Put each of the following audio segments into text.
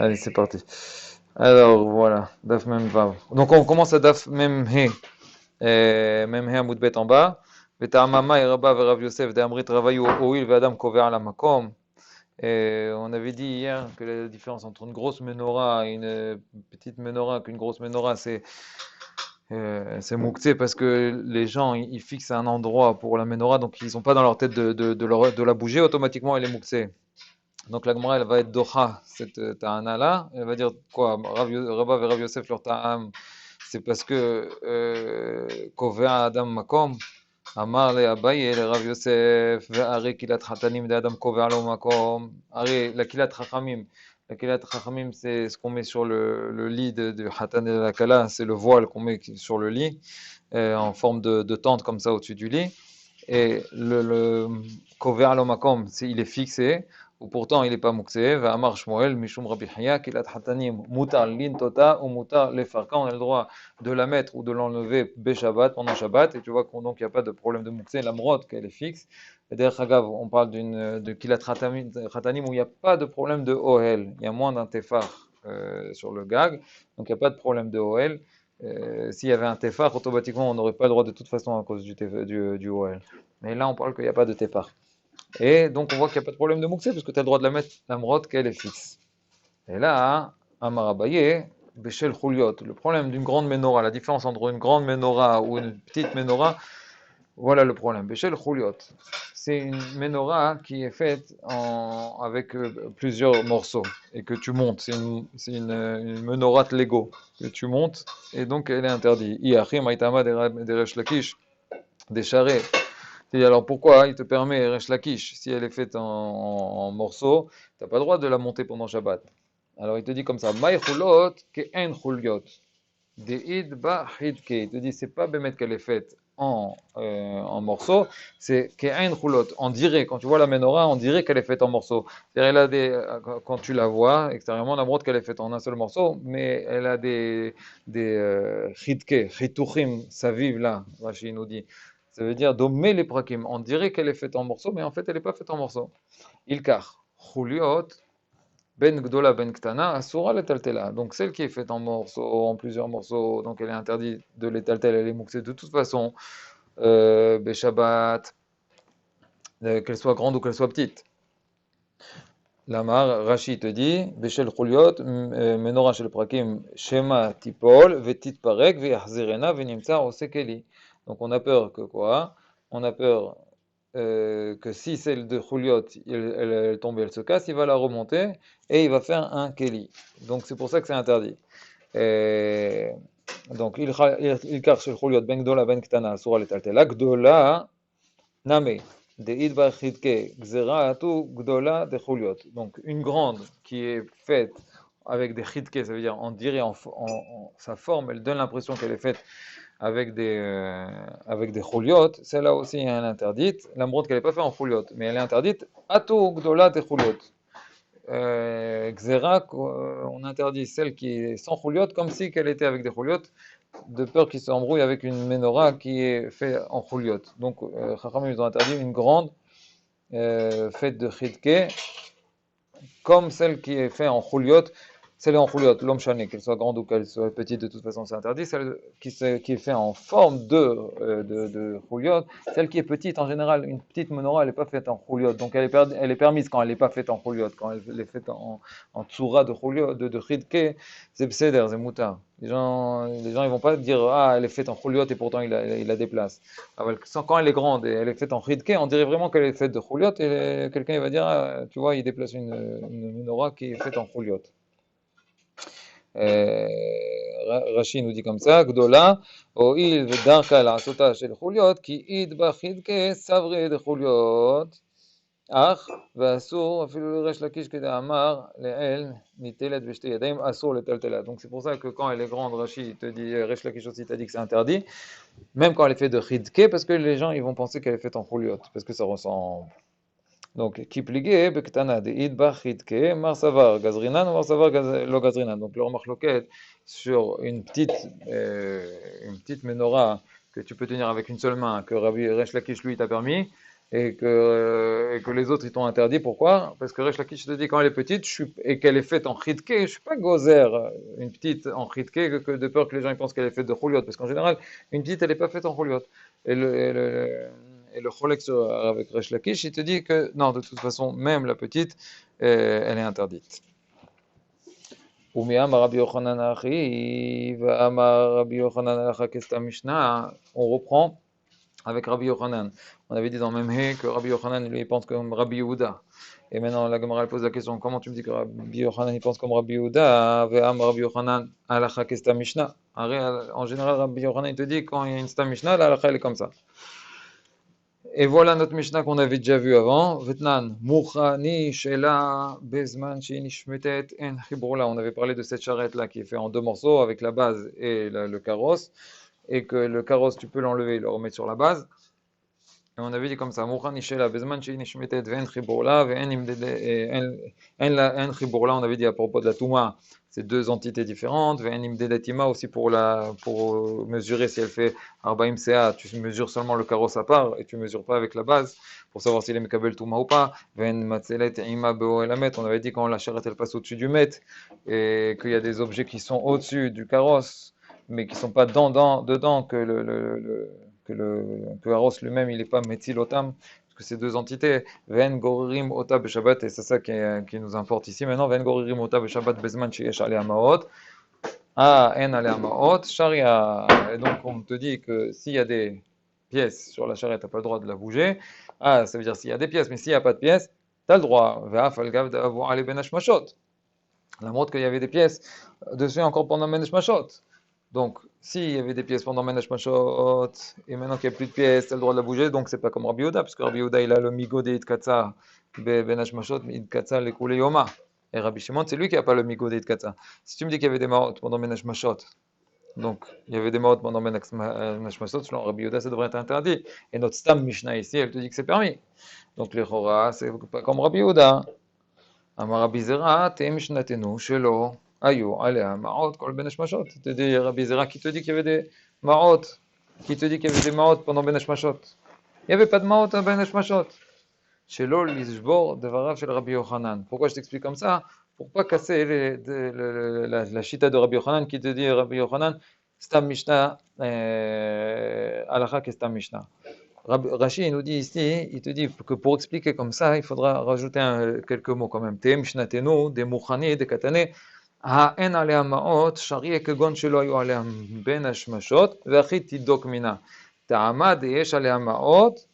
Allez, c'est parti. Alors, voilà, Daf Mem Vav. Donc, on commence à Daf Mem He. Mem He Amoud Bet en bas. Veta'amama et Rabba ve Rav Yosef de Amrit Ravayu Oil ve Adam Kover la Makom. Et on avait dit hier que la différence entre une grosse menorah et une petite menorah, qu'une grosse menorah, c'est Mouktsé parce que les gens ils fixent un endroit pour la menorah, donc ils n'ont pas dans leur tête de la bouger, automatiquement elle est Mouktsé. Donc la Gemara, elle va être Doha, cette ta'ana là. Elle va dire quoi? Rabba ve Rav Yosef leur ta'am, c'est parce que Kovea Adam Makom, Amar le Abaye le Rav Yosef, ve'are kilat hatanim de Adam Kovea lo Makom. Are la kilat chachamim. La kilat chachamim, c'est ce qu'on met sur le lit de Hatan et de la Kala, c'est le voile qu'on met sur le lit, en forme de tente comme ça au-dessus du lit. Et le Kovea lo Makom, il est fixé ou pourtant il n'est pas mouksé, va amar Shmuel, mishum Rabbi Haya, kilat hatanim, mutar lintota ou mutar lefar. Quand on a le droit de la mettre ou de l'enlever Shabbat, pendant Shabbat, et tu vois qu'il n'y a pas de problème de mouksé, la mrod qu'elle est fixe. Et d'ailleurs, on parle de kilat hatanim où il n'y a pas de problème de ohel, il y a moins d'un tefar sur le gag, donc il n'y a pas de problème de ohel. S'il y avait un tefar, automatiquement on n'aurait pas le droit de toute façon à cause du ohel. Mais là on parle qu'il n'y a pas de tefar. Et donc on voit qu'il n'y a pas de problème de mouksé parce que tu as le droit de la mettre, la mrotte, qu'elle est fixe. Et là, Amar Abaye, Beshel Chuliot, le problème d'une grande menorah, la différence entre une grande menorah ou une petite menorah, voilà le problème. Beshel Chuliot, c'est une menorah qui est faite avec plusieurs morceaux et que tu montes. C'est une menorah de Lego que tu montes et donc elle est interdite. Iachim Aitama des Resh Lakish, des charrets. Et alors pourquoi il te permet Resh Lakish, si elle est faite en morceaux, tu n'as pas le droit de la monter pendant Shabbat. Alors il te dit comme ça, Maï chulot ke en chuliot, de'id ba hidke. Il te dit, c'est pas bémet qu'elle est faite en morceaux, c'est ke en chulot. On dirait, quand tu vois la menorah, on dirait qu'elle est faite en morceaux. C'est-à-dire, elle a quand tu la vois extérieurement, la montre qu'elle est faite en un seul morceau, mais elle a des hidke, chituchim, ça vive là, Rashi nous dit. Ça veut dire dommer les prakim. On dirait qu'elle est faite en morceaux, mais en fait, elle n'est pas faite en morceaux. Ilkar, chuliot, ben gdola ben ktana, asura letaltela. Donc celle qui est faite en morceaux, en plusieurs morceaux, donc elle est interdite de l'étaltel, elle est mouxée de toute façon, beshabbat, qu'elle soit grande ou qu'elle soit petite. Lamar, Rashi te dit, beshel chuliot, menora shel prakim, shema tipol, vetit parek, veyahzirena, venimtsa osekeli. Donc on a peur que quoi? On a peur que si celle de Juliot, elle tombe et elle se casse, il va la remonter et il va faire un Keli. Donc c'est pour ça que c'est interdit. Et donc il car chez Juliot ben gdola ben ktana sura letaltela gdola name de idbar chidke gzeratu gdola de Juliot. Donc une grande qui est faite avec des chidke, ça veut dire on dirait sa forme, elle donne l'impression qu'elle est faite avec des chouliot, celle-là aussi elle est interdite. La mrotte qu'elle n'est pas faite en chouliot, mais elle est interdite. Atou gdola des chouliot. Xera, on interdit celle qui est sans chouliot, comme si qu'elle était avec des chouliot, de peur qu'il s'embrouille avec une menorah qui est faite en chouliot. Donc, Chachamim, ils ont interdit une grande faite de chidke, comme celle qui est faite en chouliot. Celle en chouliot, l'homme chané, qu'elle soit grande ou qu'elle soit petite, de toute façon c'est interdit. Celle qui est faite en forme de chouliot, celle qui est petite en général, une petite menorah, elle n'est pas faite en chouliot. Donc elle est permise quand elle n'est pas faite en chouliot. Quand elle est faite en tsura de chouliot, de chidke, c'est bseder, c'est moutar. Les gens ils vont pas dire ah elle est faite en chouliot et pourtant il la déplace. Quand elle est grande et elle est faite en chidke, on dirait vraiment qu'elle est faite de chouliot et quelqu'un il va dire ah, tu vois il déplace une menorah qui est faite en chouliot. Rashi nous dit comme ça, Gdola, Oil v'darka la'asota shel chuliot, ki id b'chidke savre de chuliot, ach, ואסור אפילו לריש לקיש כדאמר לאל ניטלת בשתי ידיים אסור לטלטלה. Donc c'est pour ça que quand elle est grande, Rashi te dit, Resh Lakish aussi t'a dit que c'est interdit, même quand elle est faite de chidke, parce que les gens ils vont penser qu'elle est faite en chuliot, parce que ça ressemble. Donc, Kipligé, Bektana, de Idbach, Hidke, Marsavar, Gazrinan, Marsavar, lo Gazrinan. Donc, leur marloquette sur une petite menorah que tu peux tenir avec une seule main, que Rabbi Resh Lakish lui t'a permis, et que les autres ils t'ont interdit. Pourquoi? Parce que Resh Lakish te dit quand elle est petite et qu'elle est faite en chitke, je suis pas gozer, une petite en chitke, de peur que les gens ils pensent qu'elle est faite de chouliot, parce qu'en général, une petite elle est pas faite en chouliot. Et le cholek avec Resh Lakish, il te dit que non, de toute façon, même la petite, elle est interdite. On reprend avec Rabbi Yochanan. On avait dit dans Memhe que Rabbi Yochanan, lui, il pense comme Rabbi Yehuda. Et maintenant, la Gemara elle pose la question, comment tu me dis que Rabbi Yochanan, il pense comme Rabbi Yehuda? Ve'am Rabbi Yochanan, halacha kesta Mishnah. En général, Rabbi Yochanan, il te dit, quand il y a une sta Mishnah, la halacha, elle est comme ça. Et voilà notre Mishnah qu'on avait déjà vu avant. Vetnan, Mouchani, Shela, Bezman, Shinishmetet, En Chibrola. On avait parlé de cette charrette-là qui est faite en deux morceaux avec la base et le carrosse. Et que le carrosse, tu peux l'enlever et le remettre sur la base. Et on avait dit comme ça, Mouchani, Shela, Bezman, Shinishmetet, En Chibrola, En Chibrola. On avait dit à propos de la Touma, c'est deux entités différentes. Ve'enim dedatima aussi pour mesurer si elle fait Arbaim Sea, tu mesures seulement le carrosse à part et tu mesures pas avec la base pour savoir s'il est Mekabel Touma ou pas. Ve'en matzelet ima be'oelamet, on avait dit quand la charrette elle passe au-dessus du mètre et qu'il y a des objets qui sont au-dessus du carrosse mais qui sont pas dedans que le carrosse lui-même il est pas Metzilotam que ces deux entités, Ven Goririm Ota Beshabbat, et c'est ça qui nous importe ici maintenant, Ven Goririm Ota Beshabbat Bezman Sheyesh Alea Maot, En Alea Maot, Sharia. Et donc on te dit que s'il y a des pièces sur la charrette, tu n'as pas le droit de la bouger. Ça veut dire s'il y a des pièces, mais s'il n'y a pas de pièces, tu as le droit. Ve'af al-gav d'avo ale benash mashot. La montre qu'il y avait des pièces dessus encore pendant Menesh Mashot. Donc, s'il y avait des pièces pendant Menesh Mashot, et maintenant qu'il n'y a plus de pièces, tu as le droit de la bouger, donc c'est pas comme Rabbi Yehuda, parce que Rabbi Yehuda, il a le migo de Itkatsa, Benesh Mashot, Itkatsa, le Koulé Yoma. Et Rabbi Shimon, c'est lui qui n'a pas le migo de Itkatsa. Si tu me dis qu'il y avait des marottes pendant Menesh Mashot, donc il y avait des marottes pendant Menesh Mashot, selon Rabbi Yehuda, ça devrait être interdit. Et notre Stam Mishnah ici, elle te dit que c'est permis. Donc les Chora, c'est pas comme Rabbi Yehuda. Amar Rabbi Zera, Te Mishnatenu, Shelo. Ayo, allez, Maot, Kol Ben Hashmashot. Tu te dis, Rabbi Zera, qui te dit qu'il y avait des Maot, qui te dit qu'il y avait des Maot pendant Ben Hashmashot. Il n'y avait pas de Maot à Ben Hashmashot. Shelo, l'Izbor, Devarav, chez Rabbi Yochanan. Pourquoi je t'explique comme ça? Pour pas casser la chita de Rabbi Yochanan qui te dit, Rabbi Yochanan, Stam Mishnah, Alakha, Stam Mishnah. Rashi il nous dit ici, il te dit que pour expliquer comme ça, il faudra rajouter quelques mots quand même. Tem shnatenu, des mouchani, des katane. האין עליה מעות, שריה כגון שלא היו עליה בין השמשות, והכי תידוק מינה. טעמה יש עליה מעות,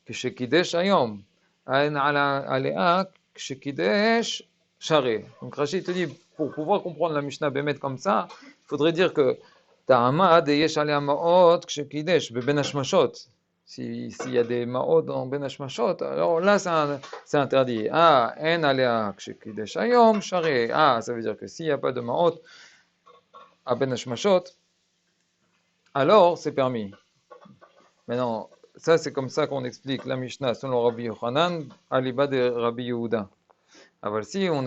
כשקידש היום. האין עליה, כשקידש שריה. Donc Rachid te dit, pour pouvoir comprendre la Mishnah Bémet comme ça, il faudrait dire que טעמה יש עליה מעות, כשקידש, בבין השמשות. S'il y a des maot dans Ben Hashmashot, alors là c'est interdit. En alea kshekidesh hayom shari. Ça veut dire que s'il n'y a pas de maot à Ben Hashmashot, alors c'est permis. Maintenant, ça c'est comme ça qu'on explique la Mishnah selon Rabbi Yochanan, aliba de Rabbi Yehuda. Alors si on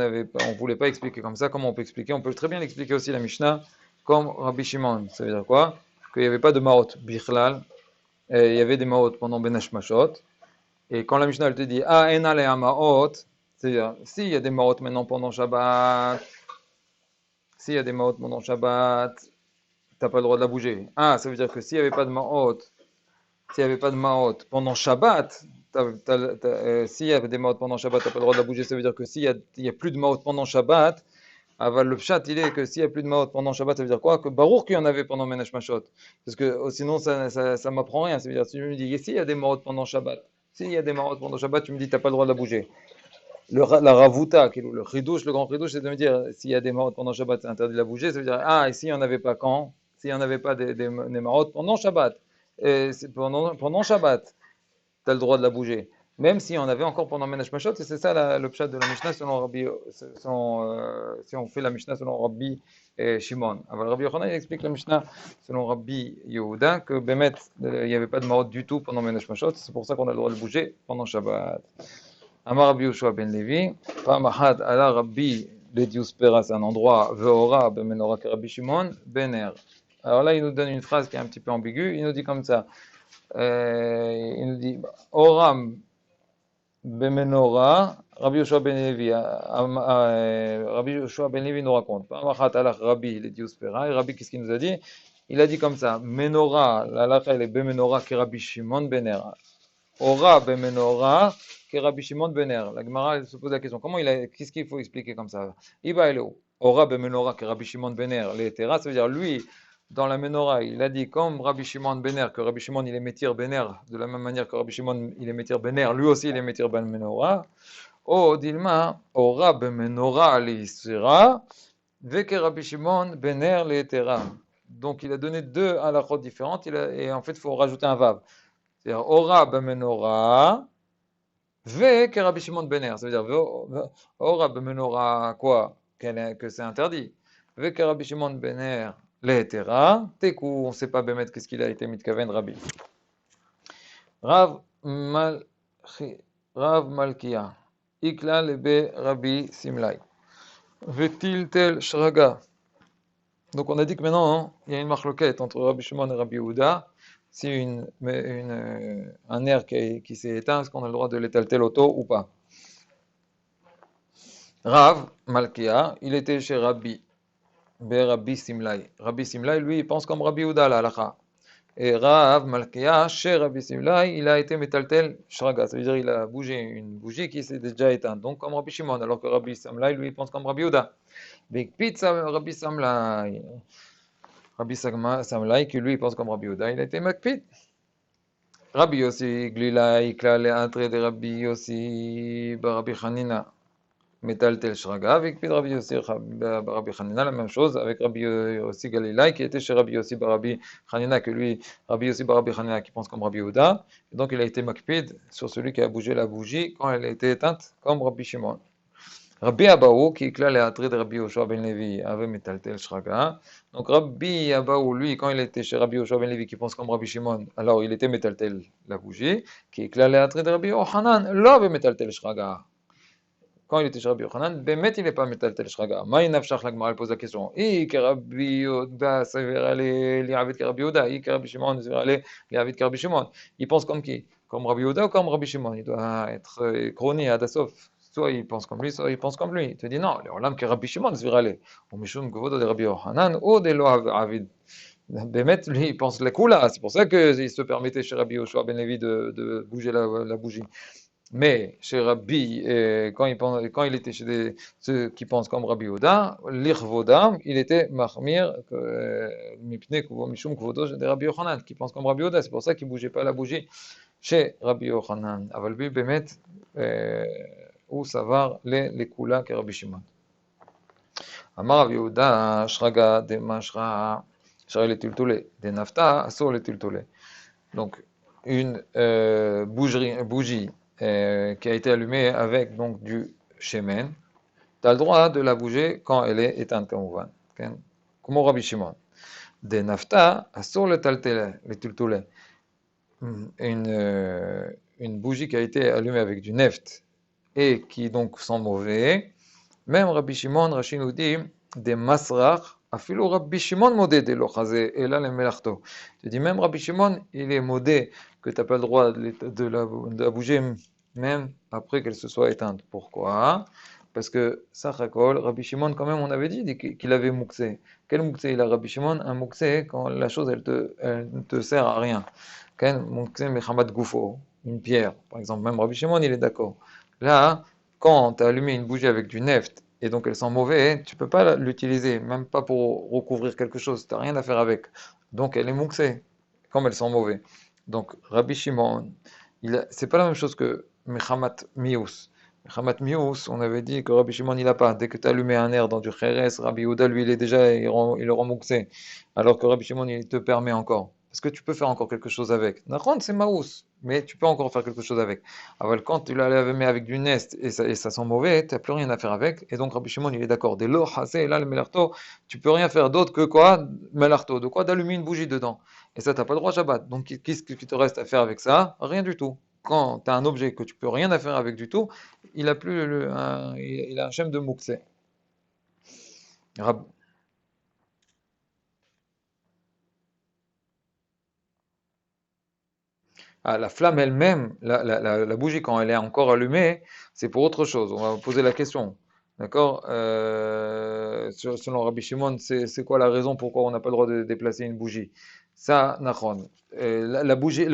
voulait pas expliquer comme ça, comment on peut expliquer? On peut très bien expliquer aussi la Mishnah comme Rabbi Shimon. Ça veut dire quoi? Qu'il n'y avait pas de maot bichlal. Il y avait des maot pendant Ben Hashmashot. Et quand la Mishnah elle te dit en alea maot, c'est-à-dire s'il y a des maot maintenant pendant Shabbat, s'il y a des maot pendant Shabbat, t'as pas le droit de la bouger. Ça veut dire que s'il n'y avait pas de maot, pendant Shabbat, s'il y avait des maot pendant Shabbat, t'as pas le droit de la bouger. Ça veut dire que s'il y a plus de maot pendant Shabbat, le pshat, il est que s'il n'y a plus de maot pendant Shabbat, ça veut dire quoi? Que Baruch qu'il y en avait pendant Menesh Mashot. Parce que sinon, ça m'apprend rien. Ça veut dire, si je me dis, s'il y a des maot pendant Shabbat, s'il y a des maot pendant Shabbat, tu me dis, tu n'as pas le droit de la bouger. La Ravuta, le chidouche, le grand chidouche, c'est de me dire, s'il y a des maot pendant Shabbat, c'est interdit de la bouger. Ça veut dire, et s'il n'y en avait pas quand? S'il n'y en avait pas des maot pendant Shabbat, pendant Shabbat, tu as le droit de la bouger. Même si on avait encore pendant Menesh Mashot, et c'est ça le pshat de la Mishnah selon Rabbi, si on fait la Mishnah selon Rabbi Shimon. Alors Rabbi Yochanan il explique la Mishnah selon Rabbi Yehuda que Bémet, il n'y avait pas de maot du tout pendant Menesh Mashot, c'est pour ça qu'on a le droit de bouger pendant Shabbat. Amar Rabbi Yoshua ben Levi, Pamahad ala Rabbi Ledius Pera, c'est un endroit, Veora bemenora que Rabbi Shimon Bener. Alors là il nous donne une phrase qui est un petit peu ambiguë, il nous dit comme ça. Il nous dit Oram במנורה, רבי יהושע בן לוי, רבי יהושע בן לוי nous raconte, פעם אחת הלך רבי לדיוס פראי, רבי qu'est-ce qu'il nous a dit? Il a dit comme ça, menorah, l'halakha elle est במנורה כרבי שמעון בן נר, אורה במנורה כרבי שמעון בן נר. La Gemara elle se pose la question, qu'est-ce qu'il faut expliquer comme ça? Iba elle est אורה במנורה כרבי שמעון בן נר, l'étera, ça veut dire lui, dans la menorah, il a dit comme Rabbi Shimon Bener, que Rabbi Shimon il est métir Bener, de la même manière que Rabbi Shimon il est métir Bener, lui aussi il est métir Ben menorah. Oh, Dilma, Ora Bemenorah l'Isra, Veke Rabbi Shimon Bener l'Etera. Donc il a donné deux halakhot différentes, et en fait il faut rajouter un vav. C'est-à-dire Ora Bemenorah, Veke Rabbi Shimon Bener. Ça veut dire Ora Bemenorah quoi? Que c'est interdit. Veke Rabbi Shimon Bener l'Etera. Tekou, on ne sait pas Bemet qu'est-ce qu'il a été mitkaven Rabbi. Rav Malkia. Ikla lebe Rabbi Simlai. Vetil tel shraga. Donc on a dit que maintenant hein, il y a une marloquette entre Rabbi Shimon et Rabbi Yehuda. Si un nerf qui s'est éteint, est-ce qu'on a le droit de l'étalter l'auto ou pas? Rav Malkia, il était chez Rabbi Simlai. Rabbi Simlai, lui, il pense comme Rabbi Yehuda la halakha. Et Rav Malkia, chez Rabbi Simlai, il a été metaltel shraga, ça veut dire il a bougé une bougie qui s'est déjà éteinte, donc comme Rabbi Shimon, alors que Rabbi Simlai, lui, il pense comme Rabbi Yehuda. Big pizza, Rabbi Simlai. Rabbi Simlai, qui lui, il pense comme Rabbi Yehuda, il a été makpid. Rabbi Yossi, Glila, Ikla, les entrées de Rabbi Yossi, Rabbi Hanina. Metal tel shraga, avec Rabbi Yossi, Rabbi Hanina, la même chose, avec Rabbi Yossi Galilai, qui était chez Rabbi Yossi Rabbi Hanina, que lui, Rabbi Yossi Rabbi Hanina, qui pense comme Rabbi Yehuda, et donc il a été makpid sur celui qui a bougé la bougie quand elle a été éteinte, comme Rabbi Shimon. Rabbi Abaou, qui éclate les attraits de Rabbi Yoshua ben Levi, avait metal tel shraga. Donc Rabbi Abaou, lui, quand il était chez Rabbi Yoshua ben Levi, qui pense comme Rabbi Shimon, alors il était metal tel la bougie, qui éclate les attraits de Rabbi Yohanan, là, avait metal tel shraga. Quand il était chez Rabbi Yochanan, Bémet, il n'est pas métal tel shraga. Maïnav Shach, la Gemara, elle pose la question. Que Rabbi Yoda, ça veut aller liavid que Rabbi Yoda. Que Rabbi Shimon, ça veut aller liavid que Rabbi Shimon. Il pense comme qui? Comme Rabbi Yoda ou comme Rabbi Shimon? Il doit être chronique à Dassof. Soit il pense comme lui, soit il pense comme lui. Il te dit non, l'Olam que Rabbi Shimon, ça veut aller. Ou Mishum Kvodo de Rabbi Yochanan, ou de Lo Avid. Bémet, lui, il pense les Kula. C'est pour ça qu'il se permettait chez Rabbi Yoshua ben Levi de bouger la bougie. Mais chez Rabbi, quand il était chez ceux qui pensent comme Rabbi Yehuda, l'Irvodam, il était Mahmir, Mipne Mishum Kvodo de Rabbi Yochanan, qui pense comme Rabbi Yehuda. C'est pour ça qu'il ne bougeait pas la bougie chez Rabbi Yochanan. Avalbi Bemet, ou Savar, les Kula que Rabbi Shimon. Amar Rabbi Yehuda, Shraga, de Mashra, Shraga le Tultule, de Nafta, Asur le Tultule. Donc, une bougie qui a été allumée avec donc du shemen, tu as le droit de la bouger quand elle est éteinte, comme on voit. Comme Rabbi Shimon. Des nafta, sur le tultule, une bougie qui a été allumée avec du neft et qui donc sent mauvais, même Rabbi Shimon, Rashi nous dit, des masrach, afilo Rabbi Shimon modé de l'ochazé, et là le melachto. Tu dis, même Rabbi Shimon, il est modé que tu n'as pas le droit de la bouger même après qu'elle se soit éteinte. Pourquoi? Parce que Sachakol, Rabbi Shimon, quand même, on avait dit qu'il avait mouxé. Quel mouxé il a, Rabbi Shimon? Un mouxé quand la chose, elle ne te sert à rien. Quel mouxé mechamad goufo, une pierre, par exemple. Même Rabbi Shimon, il est d'accord. Là, quand tu as allumé une bougie avec du neft, et donc elle sent mauvais, tu ne peux pas l'utiliser, même pas pour recouvrir quelque chose, tu n'as rien à faire avec. Donc elle est mouxée, comme elle sent mauvais. Donc Rabbi Shimon, c'est pas la même chose que Mechamat Mius. Mechamat Mius, on avait dit que Rabbi Shimon il n'a pas. Dès que tu as allumé un air dans du Kheres, Rabbi Yehuda lui il est déjà, il le rend mouxé. Alors que Rabbi Shimon il te permet encore. Parce que tu peux faire encore quelque chose avec. Nakon c'est Maous, mais tu peux encore faire quelque chose avec. Alors quand tu l'as allumé avec du nest et ça sent mauvais, tu n'as plus rien à faire avec. Et donc Rabbi Shimon il est d'accord. Dès l'eau, là le melarto, tu peux rien faire d'autre que quoi? Melarto, de quoi? D'allumer une bougie dedans. Et ça, tu n'as pas le droit Shabbat. Donc, qu'est-ce qui te reste à faire avec ça? Rien du tout. Quand tu as un objet que tu peux rien à faire avec du tout, il a plus il a un shem de mouxé. Ah, la flamme elle-même, la bougie, quand elle est encore allumée, c'est pour autre chose. On va poser la question. D'accord? Selon Rabbi Shimon, c'est quoi la raison pourquoi on n'a pas le droit de déplacer une bougie? Ça, Nachon. La bougie,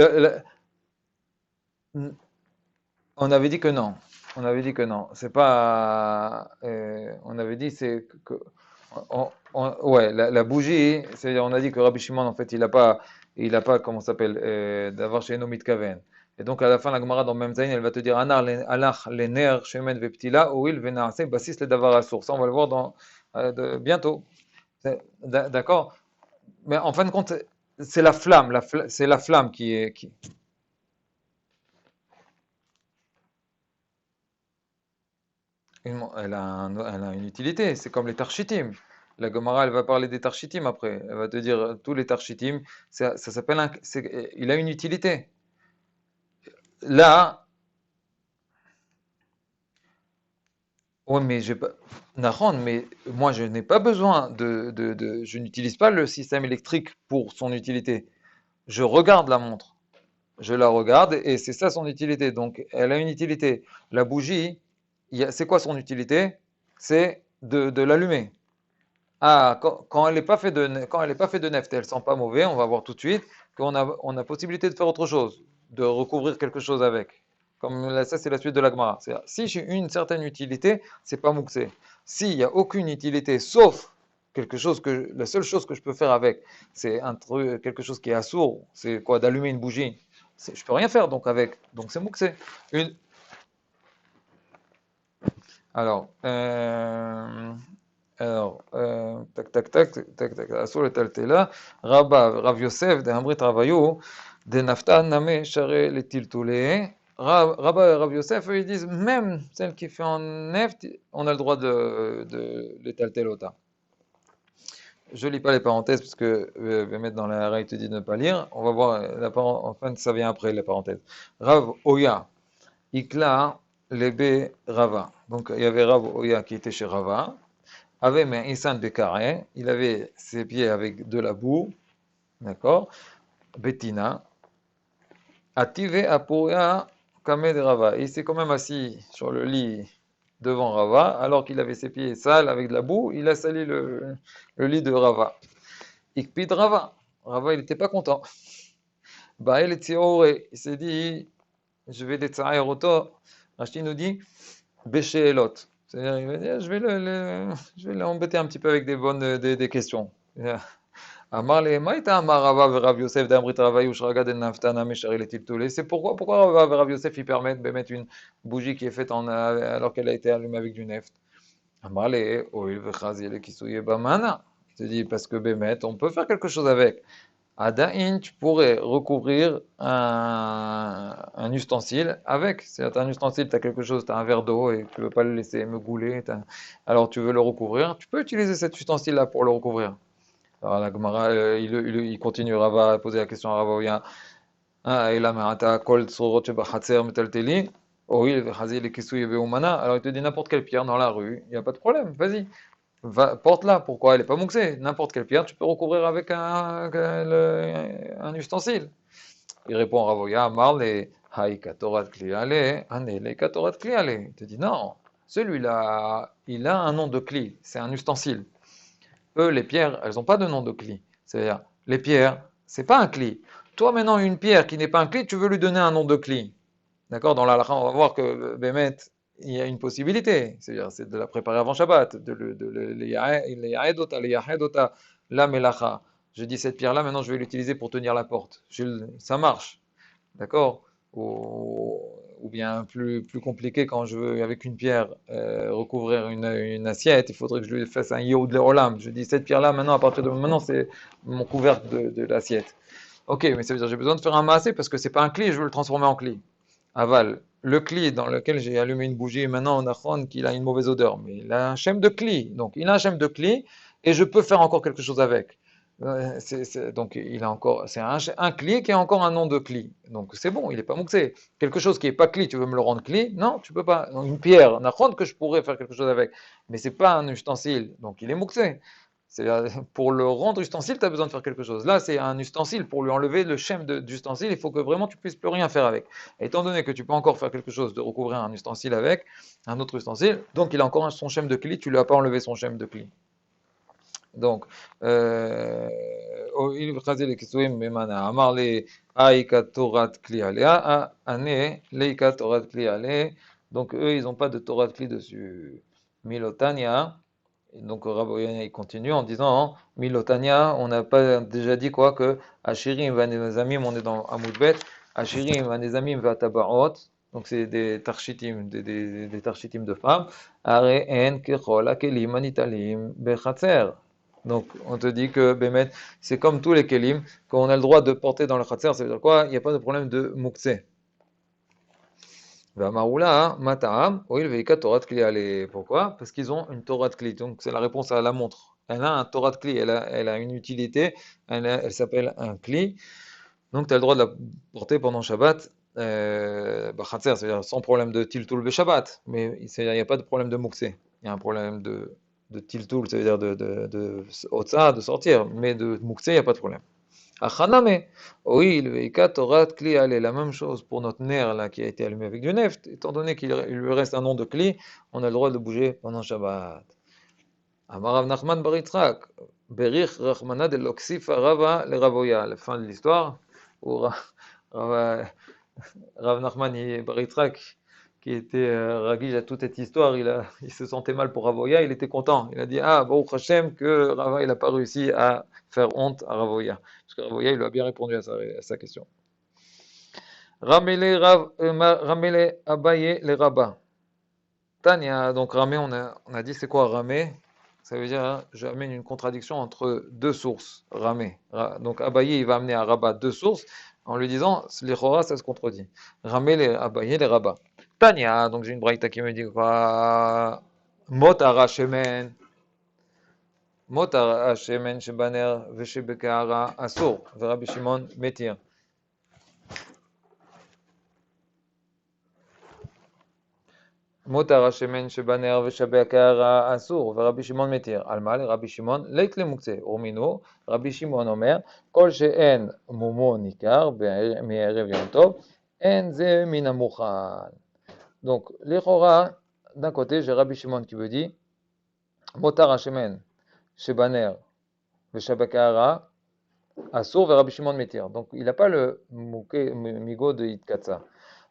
on avait dit que non. On avait dit que non. C'est pas. On avait dit que. Ouais, la bougie, on a dit que Rabbi Shimon, en fait, il a pas, comment ça s'appelle, d'avoir chez Nomit Kaven. Et donc, à la fin, la Gemara dans Mem Zayin, elle va te dire, Anar lener shemen veptila, oil venaase, basis le davar assour. Ça, on va le voir bientôt. D'accord? Mais en fin de compte, c'est la flamme, c'est la flamme qui. Elle a une utilité, c'est comme les tarchitim. La Gemara, elle va parler des tarchitim après. Elle va te dire tous les tarchitim, ça s'appelle il a une utilité. Là, ouais, mais j'ai pas, Nahon, mais moi je n'ai pas besoin je n'utilise pas le système électrique pour son utilité. Je regarde la montre, je la regarde et c'est ça son utilité. Donc, elle a une utilité. La bougie, c'est quoi son utilité? C'est de l'allumer. Ah, quand elle n'est pas fait quand elle est pas fait de neft, elle sent pas mauvais, on va voir tout de suite qu'on a possibilité de faire autre chose, de recouvrir quelque chose avec. Comme là, ça, c'est la suite de l'agmara. Si j'ai une certaine utilité, c'est pas mouxé. S'il n'y a aucune utilité, sauf la seule chose que je peux faire avec, c'est un truc, quelque chose qui est assourd, c'est quoi, d'allumer une bougie. Je peux rien faire donc avec, donc c'est mouxé. Une, alors, tac, tac, tac, tac, tac, אסור לטלטלה, רב יוסף דאמרית רביו, דנפתן נמי שרי לטלטולי, Rabat et Rav Yosef, eux, ils disent, même celle qui fait en neft, on a le droit de l'étaltelota. Je lis pas les parenthèses parce que je vais mettre dans la règle, te dit de ne pas lire. On va voir, enfin, ça vient après les parenthèses. Rav Oya, Ikla, Lebe, Rava. Donc, il y avait Rav Oya qui était chez Rava. Avait mais Isan Bekaré, il avait ses pieds avec de la boue, d'accord, Bettina, Ative Apuria Kame de Rava. Il s'est quand même assis sur le lit devant Rava, alors qu'il avait ses pieds sales avec de la boue, il a sali le lit de Rava. Ikpid Rava. Rava, il n'était pas content. Bael et il s'est dit, je vais détsaïr auto. Rachid nous dit, Béché Elot. C'est-à-dire, il va dire, je vais l'embêter un petit peu avec des questions. אמר לי, מה הייתה אמר רבא ורב יוסף דאמרית רבי ושרגא דנפתנה משרי לטלטולי? C'est pourquoi Rava et Rav Yosef ils permettent de mettre une bougie qui est faite alors qu'elle a été allumée avec du neft? אמר לי, הואיל וחזי לכיסויי במנה. Il te dit, parce que Bémet, on peut faire quelque chose avec. Adain, tu pourrais recouvrir un ustensile avec. Si tu as un ustensile, tu as quelque chose, tu as un verre d'eau et tu ne veux pas le laisser me gouler, alors tu veux le recouvrir, tu peux utiliser cet ustensile-là pour le recouvrir. Alors la Gemara, il continue, Rava a posé la question à Rava, ah, et là, alors il te dit n'importe quelle pierre dans la rue, il n'y a pas de problème, vas-y. Porte-la, pourquoi elle n'est pas mouxée? N'importe quelle pierre, tu peux recouvrir avec un ustensile. Il répond à Ravoya, Marle, Haïka Torat Kliale, Anele Katorat Kliale. Il te dit non, celui-là, il a un nom de cli, c'est un ustensile. Eux, les pierres, elles n'ont pas de nom de cli. C'est-à-dire, les pierres, c'est pas un cli. Toi, maintenant, une pierre qui n'est pas un cli, tu veux lui donner un nom de cli. D'accord? Dans la halakha, on va voir que Bémet, il y a une possibilité, c'est-à-dire c'est de la préparer avant Shabbat, les yahedota, la melacha. Je dis cette pierre-là, maintenant je vais l'utiliser pour tenir la porte. Ça marche, d'accord? Ou bien plus compliqué quand je veux avec une pierre recouvrir une assiette, il faudrait que je lui fasse un yod le'olam. Je dis cette pierre-là, maintenant à partir de maintenant c'est mon couvercle de l'assiette. Ok, mais ça veut dire j'ai besoin de faire un massé parce que c'est pas un cli, je veux le transformer en cli. Aval, le cli dans lequel j'ai allumé une bougie, maintenant on a qu'il a une mauvaise odeur, mais il a un shem de cli, donc il a un shem de cli, et je peux faire encore quelque chose avec. Donc il a encore, c'est un cli qui a encore un nom de cli, donc c'est bon, il n'est pas mouxé. Quelque chose qui n'est pas cli, tu veux me le rendre cli? Non, tu peux pas. Donc, une pierre, on a que je pourrais faire quelque chose avec, mais c'est pas un ustensile, donc il est mouxé. C'est-à-dire, pour le rendre ustensile, tu as besoin de faire quelque chose. Là, c'est un ustensile. Pour lui enlever le shem d'ustensile, il faut que vraiment tu puisses plus rien faire avec. Et étant donné que tu peux encore faire quelque chose de recouvrir un ustensile avec, un autre ustensile, donc il a encore son shem de kli, tu lui as pas enlevé son shem de kli. Donc, il chazé les kisuim memana. Amar le aika torat kli alea, ane leika torat kli alea. Donc, eux, ils n'ont pas de torat kli dessus. Milotania. Et donc, Rabbi il continue en disant, Milotania, on n'a pas déjà dit quoi que Ashirim va nezamim, on est dans Amoudbet, Ashirim va nezamim va tabaot. Donc, c'est des tarchitim, des tarchitim de femmes. Are en kechol akelim anitalim bechatzer. Donc, on te dit que Bémet, c'est comme tous les kelim, qu'on a le droit de porter dans le khatser, ça veut dire quoi? Il n'y a pas de problème de moukse. Maroula, Mata'am, Oil Veika Torah Kli Ale. Pourquoi? Parce qu'ils ont une Torah Kli. Donc, c'est la réponse à la montre. Elle a un Torah Kli, elle a une utilité, elle s'appelle un Kli. Donc, tu as le droit de la porter pendant Shabbat. Khatser, c'est-à-dire sans problème de Tiltul Shabbat. Mais il n'y a pas de problème de moukse. Il y a un problème de Tiltul, c'est-à-dire de Otsa, de sortir. Mais de moukse, il n'y a pas de problème. Achaname, oui, le Veika Torah Kli Ale, la même chose pour notre nerf là qui a été allumé avec du neft, étant donné qu'il lui reste un nom de Kli, on a le droit de bouger pendant Shabbat. Amarav Nachman Bar Yitzhak, Berich Rachmana de l'Oksifa Rava le Ravoya, la fin de l'histoire, où Rav Nachman Bar Yitzhak, qui était raguige à toute cette histoire, il se sentait mal pour Ravoya, il était content. Il a dit, ah, Baruch Hashem, que Rava, il n'a pas réussi à faire honte à Ravoya. Parce que Ravoya, il lui a bien répondu à sa question. Ramele Abaye le Rabba. Tania, donc Ramé, on a dit c'est quoi Ramé? Ça veut dire, hein, j'amène une contradiction entre deux sources. Ramé. Donc Abaye, il va amener à Rabba deux sources en lui disant, les Chora, ça se contredit. Ramé le Abaye le Rabba. Tania, donc j'ai une braïta qui me dit quoi? Motara shemen. Motara shemen shebaner veshebekara asur. Rabbi Shimon metir. Motara shemen shebaner veshebekara asur. Rabbi Shimon metir. Alma le Rabbi Shimon leit le mukse. Urmino, Rabbi Shimon omer, kol she'en mumo nikar me'erev yom tov, en ze min hamuchan. Donc, les Chora, d'un côté, j'ai Rabbi Shimon qui me dit Motar Hashemen, Shebaner, Veshabakara, Asur, Rabbi Shimon Metir. Donc, il n'a pas le migo de Itkatsa.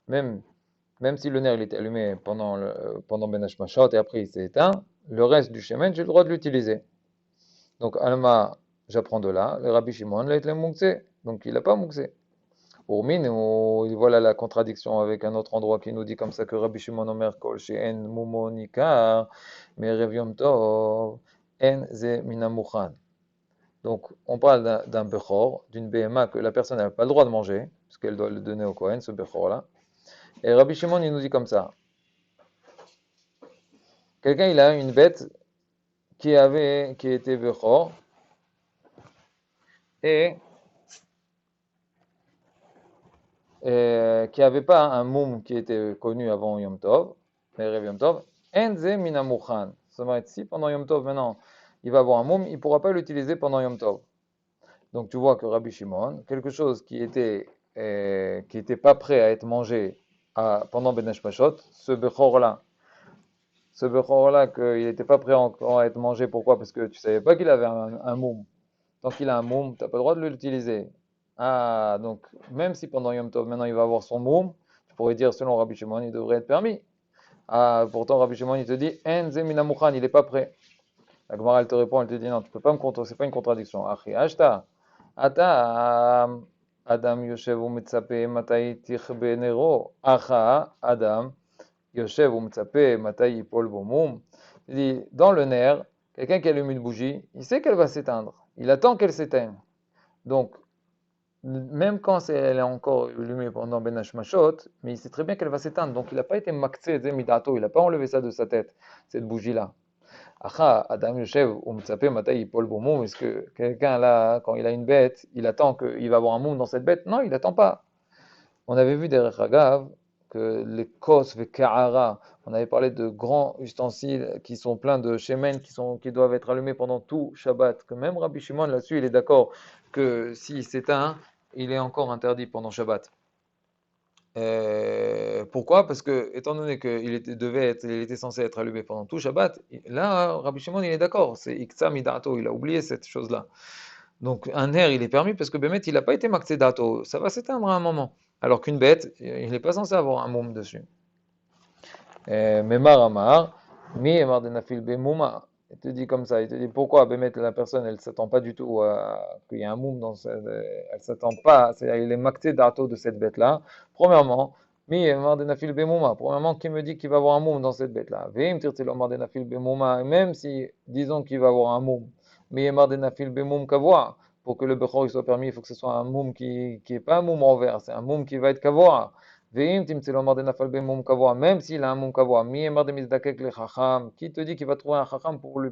Même si le nerf il était allumé pendant Ben Hashmashot et après il s'est éteint, le reste du Shemen, j'ai le droit de l'utiliser. Donc, Alma, j'apprends de là, le Rabbi Shimon, là, il a mouxé. Donc, il n'a pas mouxé. Urmin, voilà la contradiction avec un autre endroit qui nous dit comme ça que Rabbi Shimon Omer Kol She'en Mumo Nikar, mais Rev Yom Tov, En Ze Minamuchan. Donc, on parle d'un Bechor, d'une BMA que la personne n'a pas le droit de manger, parce qu'elle doit le donner au Kohen, ce Bechor-là. Et Rabbi Shimon, il nous dit comme ça. Quelqu'un, il a une bête qui était Bechor, et qui n'avait pas un moum qui était connu avant Yom Tov, Erev Yom Tov, Enze Minamuchan. Ça va être si pendant Yom Tov, maintenant, il va avoir un moum, il ne pourra pas l'utiliser pendant Yom Tov. Donc tu vois que Rabbi Shimon, quelque chose qui était pas prêt à être mangé pendant Ben Hashmashot, ce Bechor-là, qu'il n'était pas prêt encore à être mangé, pourquoi? Parce que tu ne savais pas qu'il avait un moum. Tant qu'il a un moum, tu n'as pas le droit de l'utiliser. Ah, donc, même si pendant Yom Tov, maintenant il va avoir son moum, tu pourrais dire, selon Rabbi Shimon, il devrait être permis. Ah, pourtant, Rabbi Shimon, il te dit, En zemina mukhan, il n'est pas prêt. La Gemara, elle te répond, elle te dit, non, tu peux pas me contre, c'est pas une contradiction. Achi, ashta, ata, Adam yoshev u mitzape matai tichbe nero, acha, Adam yoshev u mitzape matai yipol bo moum. Il dit, dans le nerf, quelqu'un qui allume une bougie, il sait qu'elle va s'éteindre. Il attend qu'elle s'éteigne. Donc, même quand elle est encore allumée pendant Ben Hashmashot, mais il sait très bien qu'elle va s'éteindre. Donc il n'a pas été maktsé midato, il n'a pas enlevé ça de sa tête, cette bougie-là. Acha, Adam Yoshev, Umtsape, Matai, Paul Boumou, est-ce que quelqu'un là, quand il a une bête, il attend qu'il va avoir un moum dans cette bête? Non, il n'attend pas. On avait vu des Rechagav que les kos et ka'ara, on avait parlé de grands ustensiles qui sont pleins de shemen, qui doivent être allumés pendant tout Shabbat, que même Rabbi Shimon là-dessus, il est d'accord que s'il s'éteint, il est encore interdit pendant Shabbat. Pourquoi? Parce que, étant donné il était censé être allumé pendant tout Shabbat, là, Rabbi Shimon, il est d'accord, c'est Iksa Midato, il a oublié cette chose-là. Donc, un air, il est permis parce que Bémet, il n'a pas été maxé dato, ça va s'éteindre à un moment. Alors qu'une bête, il n'est pas censé avoir un moum dessus. Memar Amar, Mi Emar de Nafil Bemouma. Il te dit comme ça, il te dit pourquoi Bémet, la personne, elle ne s'attend pas du tout à qu'il y ait un moum dans elle ne s'attend pas, c'est-à-dire il est maxé dato de cette bête-là. Premièrement, Mi Emar de Nafil Bemouma. Premièrement, qui me dit qu'il va avoir un moum dans cette bête-là? Veim Tirtil Omar de Nafil Bemouma, même si, disons qu'il va avoir un moum, Mi Emar de Nafil Bemoum Kavoa. Pour que le Bechor soit permis, il faut que ce soit un moum qui n'est pas un moum en vert, c'est un moum qui va être kavoa. Veim timtse lomar de nafal be moum kavoa, même s'il a un moum kavoa. Mi emar de mizdakek le chacham. Qui te dit qu'il va trouver un chacham pour le.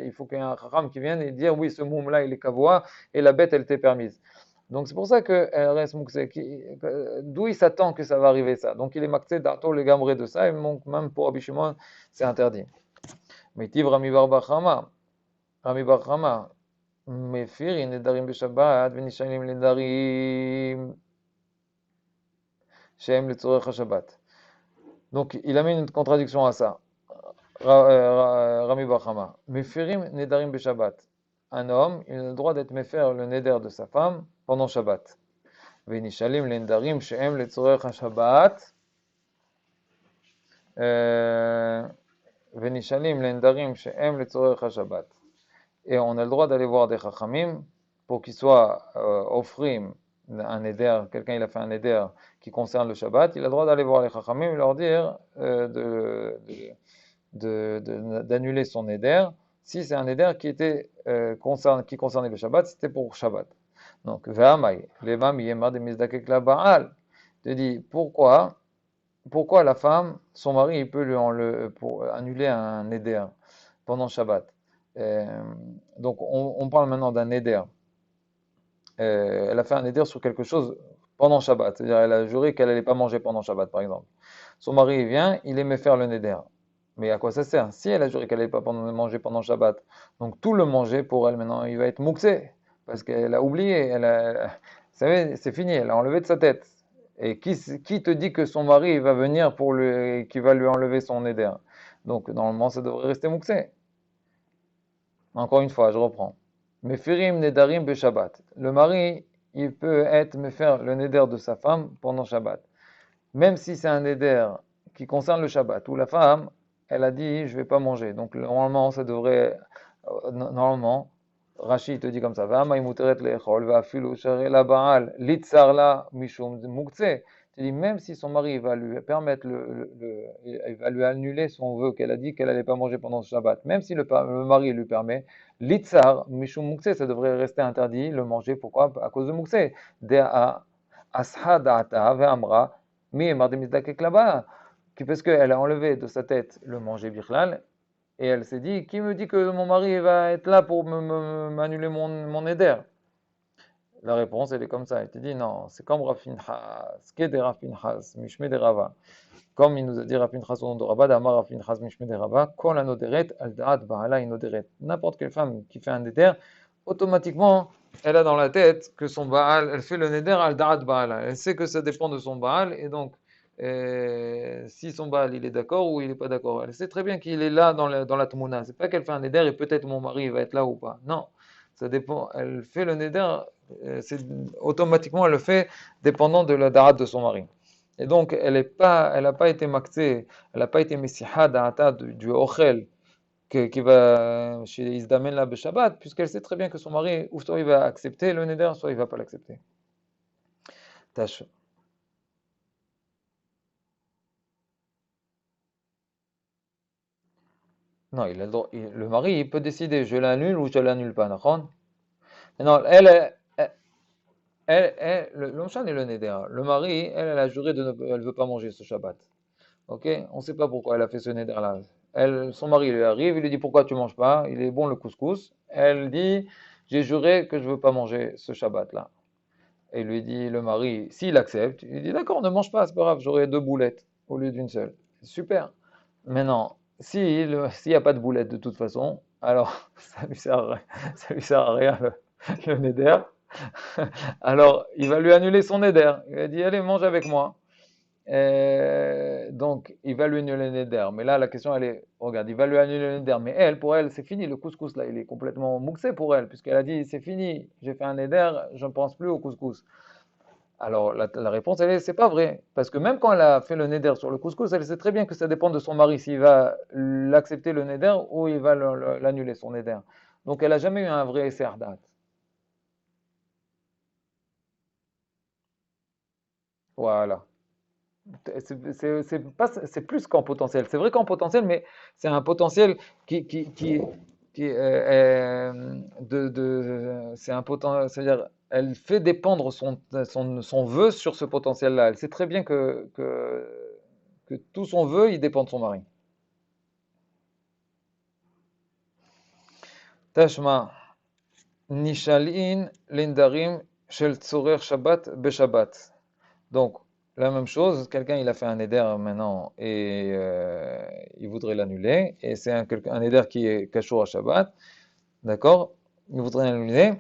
Il faut qu'il y ait un chacham qui vienne et dire oui, ce moum-là, il est kavoa et la bête, elle t'est permise. Donc c'est pour ça que reste moukse, d'où il s'attend que ça va arriver ça. Donc il est maxé d'arto le gamré de ça, et donc même pour Abishimon, c'est interdit. Mais tiv Rami Bar Bachama, Rami Bar Chama. מפיר נדרים בשבת ונשאלים לנדרים שהם לצורך השבת. Donc il amène une contradiction à ça. Rami Bachama. Mefirim nedarim beshabbat. Un homme, il a le droit d'être méfer le neder de sa femme pendant Shabbat. Venishalim lendarim shehem letzorech hashabbat. Venishalim lendarim shehem letzorech hashabbat. Et on a le droit d'aller voir des chachamim pour qu'ils soient offrim un neder, quelqu'un il a fait un neder qui concerne le Shabbat, il a le droit d'aller voir les chachamim et leur dire d'annuler son neder si c'est un neder qui concernait le Shabbat, c'était pour Shabbat. Donc, ve'amai, levam yemar de mizdakek la ba'al. Je te dis, pourquoi la femme, son mari, il peut pour annuler un neder pendant Shabbat? Donc on parle maintenant d'un neder. Elle a fait un neder sur quelque chose pendant Shabbat, c'est-à-dire elle a juré qu'elle n'allait pas manger pendant Shabbat, par exemple. Son mari il vient, il aimait faire le neder. Mais à quoi ça sert? Si elle a juré qu'elle n'allait pas manger pendant Shabbat, donc tout le manger pour elle maintenant, il va être mouxé, parce qu'elle a oublié, vous savez, c'est fini, elle a enlevé de sa tête. Et qui te dit que son mari va venir qui va lui enlever son neder? Donc normalement ça devrait rester mouxé. Encore une fois, je reprends. Mefirim nedarim be Shabbat. Le mari, il peut me faire le neder de sa femme pendant Shabbat. Même si c'est un neder qui concerne le Shabbat, où la femme, elle a dit, je vais pas manger. Donc, normalement, ça devrait, normalement, Rashi te dit comme ça, Va'ama imuteret le'echol, va'afilu sharei la ba'al, litzar la mishum muktzeh. Tu dis, même si son mari va lui permettre, il va lui annuler son vœu qu'elle a dit qu'elle n'allait pas manger pendant ce Shabbat, même si le mari lui permet, l'itzar, mishum mukse, ça devrait rester interdit, le manger, pourquoi? À cause de mukse. De'a asha da'ata ve'amra, mi emar de mizdakek là-bas, parce qu'elle a enlevé de sa tête le manger birlal, et elle s'est dit, qui me dit que mon mari va être là pour m'annuler mon éder? La réponse, elle est comme ça. Elle te dit non, c'est comme Rav Pinchas, qu'est Rav Pinchas, Mishme de Rava. Comme il nous a dit Rav Pinchas au nom de Rabba, Damar Rav Pinchas Mishme de Rava, Kol anoderet al da'at ba'ala inoderet. N'importe quelle femme qui fait un neder, automatiquement, elle a dans la tête que son Baal, elle fait le neder al da'at ba'ala. Elle sait que ça dépend de son Baal, et donc, si son Baal il est d'accord ou il n'est pas d'accord. Elle sait très bien qu'il est là dans la Tmouna. C'est pas qu'elle fait un neder et peut-être mon mari va être là ou pas. Non. Ça dépend. Elle fait le neder, automatiquement elle le fait dépendant de la darat de son mari. Et donc elle n'a pas été maxée, elle n'a pas été messiha da'ata du ochel qui va chez Isdamen la Shabbat, puisqu'elle sait très bien que son mari, ou soit il va accepter le neder, soit il va pas l'accepter. Tâche. Non, le mari, il peut décider, je l'annule ou je l'annule pas, d'accord? Non, l'homme et le neder. Le mari, elle a juré elle veut pas manger ce Shabbat. Ok? On ne sait pas pourquoi elle a fait ce neder-là. Son mari lui arrive, il lui dit pourquoi tu manges pas? Il est bon le couscous. Elle dit j'ai juré que je veux pas manger ce Shabbat-là. Et il lui dit, le mari, s'il accepte, il dit d'accord, ne mange pas, c'est pas grave, j'aurai 2 boulettes au lieu d'une seule. Super. Maintenant, s'il n'y a pas de boulettes de toute façon, alors ça lui sert à rien le neder. Alors, il va lui annuler son neder. Il va dire, allez, mange avec moi. Donc, il va lui annuler le neder. Mais là, la question, elle est, regarde, il va lui annuler le neder. Mais elle, pour elle, c'est fini. Le couscous, là, il est complètement mouxé pour elle, puisqu'elle a dit, c'est fini, j'ai fait un neder, je ne pense plus au couscous. Alors, la réponse, elle est, c'est pas vrai. Parce que même quand elle a fait le neder sur le couscous, elle sait très bien que ça dépend de son mari, s'il va l'accepter le neder ou il va l'annuler, son neder. Donc, elle n'a jamais eu un vrai serdat. Voilà. C'est plus qu'en potentiel. C'est vrai qu'en potentiel, mais c'est un potentiel c'est un potentiel, c'est-à-dire, elle fait dépendre son vœu sur ce potentiel-là. Elle sait très bien que tout son vœu, il dépend de son mari. Tashma, nishalin lindarim shel tzorer Shabbat beshabbat. Donc, la même chose, quelqu'un il a fait un éder maintenant et il voudrait l'annuler, et c'est un éder qui est kashour à Shabbat, d'accord? Il voudrait l'annuler,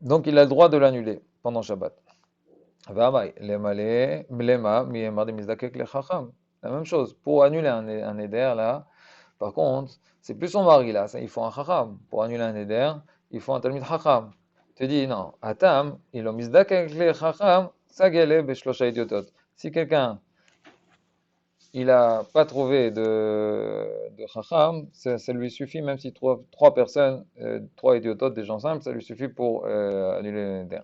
donc il a le droit de l'annuler pendant Shabbat. V'amai, lema, miyemar de mizdakek le chacham. La même chose, pour annuler un éder là, par contre, c'est plus son mari là, il faut un chacham. Pour annuler un éder, il faut un talmid chacham. Tu dis non, Atam, il a mizdakek le chacham, sagele beshlosha idiotot. Si quelqu'un il n'a pas trouvé de chacham, ça lui suffit, même s'il trouve 3 personnes, 3 idiototes, des gens simples, ça lui suffit pour annuler le neder.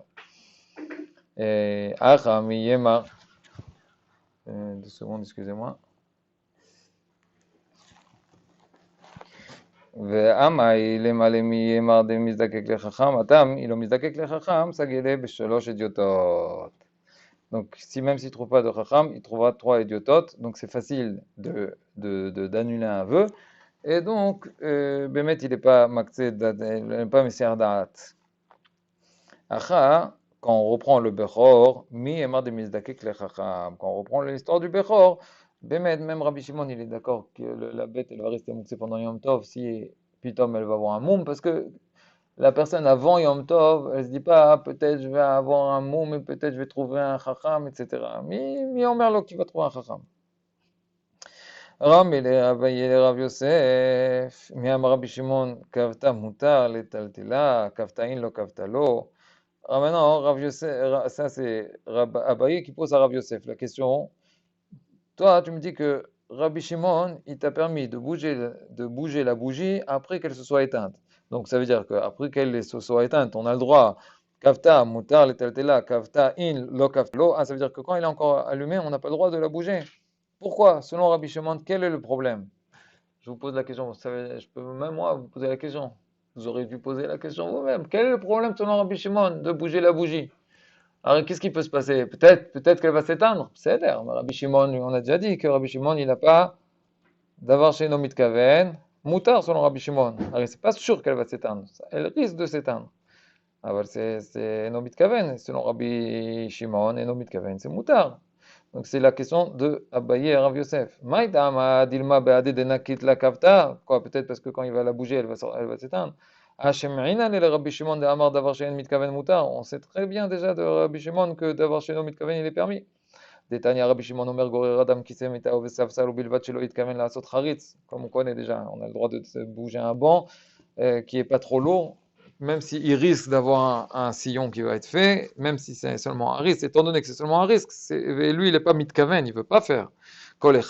Et acham yema, 2 secondes, excusez-moi. ואמאי למעלה מימר דמזדקק לחכם, התם, אילו מזדקק לחכם, סגלה בשלוש אדיוטות. Donc, si même s'il ne trouve pas de chacham, il trouvera 3 idiototes. Donc, c'est facile d'annuler un vœu. Et donc, Bémet, il n'est pas maktsé, il n'est pas messier da'at. Acha, quand on reprend le Bechor, mi emar de mizdakek le chacham. Quand on reprend l'histoire du Bechor, Bémet, même Rabbi Shimon, il est d'accord que la bête, elle va rester mouxée pendant Yom Tov si Pitom, elle va avoir un moum, parce que la personne avant Yom Tov, elle se dit pas, ah, peut-être je vais avoir un moum, mais peut-être je vais trouver un chacham, etc. Mi Omer qui va trouver un chacham. רמי לרבי לרב יוסף, מאמר רבי שמעון, כבתה מותר לטלטלה, כבתה אין לא כבתה לא. Alors maintenant, Rav Yosef, ça c'est Abaye qui pose à Rav Yosef la question. Toi, tu me dis que Rabbi Shimon, il t'a permis de bouger la bougie après qu'elle se soit éteinte. Donc ça veut dire qu'après qu'elle se soit éteinte, on a le droit, kafta, mutar, letaltela, kafta, in, lo, kafta, lo. Ah, ça veut dire que quand elle est encore allumée, on n'a pas le droit de la bouger. Pourquoi? Selon Rabbi Shimon, quel est le problème? Je vous pose la question, vous savez, je peux même moi vous poser la question. Vous aurez dû poser la question vous-même. Quel est le problème selon Rabbi Shimon de bouger la bougie? Alors, qu'est-ce qui peut se passer? Peut-être qu'elle va s'éteindre. C'est l'air. Rabbi Shimon, on a déjà dit que Rabbi Shimon, il n'a pas d'avoir chez Nomit Kaven, moutard selon Rabbi Shimon. Alors, c'est pas sûr qu'elle va s'éteindre. Elle risque de s'éteindre. Alors, c'est Nomit Kaven. Selon Rabbi Shimon, et Nomit Kaven, c'est moutard. Donc, c'est la question de Abaye et Rav Yosef. Maïdama dilma be'ade denakit la kavta. Quoi, peut-être parce que quand il va la bouger, elle va s'éteindre. Hashem'ina le Rabbi Shimon de Amar d'avoir chez mitkaven mutar. On sait très bien déjà de Rabbi Shimon que d'avoir chez mitkaven il est permis. Détania Rabbi Shimon Omer Gorer Adam qui s'est mita ovesav sal ou bilvat shelo itkaven la asot charitz. Comme on connaît déjà, on a le droit de bouger un banc qui est pas trop lourd, même s'il risque d'avoir un sillon qui va être fait, même si c'est seulement un risque, étant donné que c'est seulement un risque, lui il n'est pas mitkaven, il ne veut pas faire. Pardon,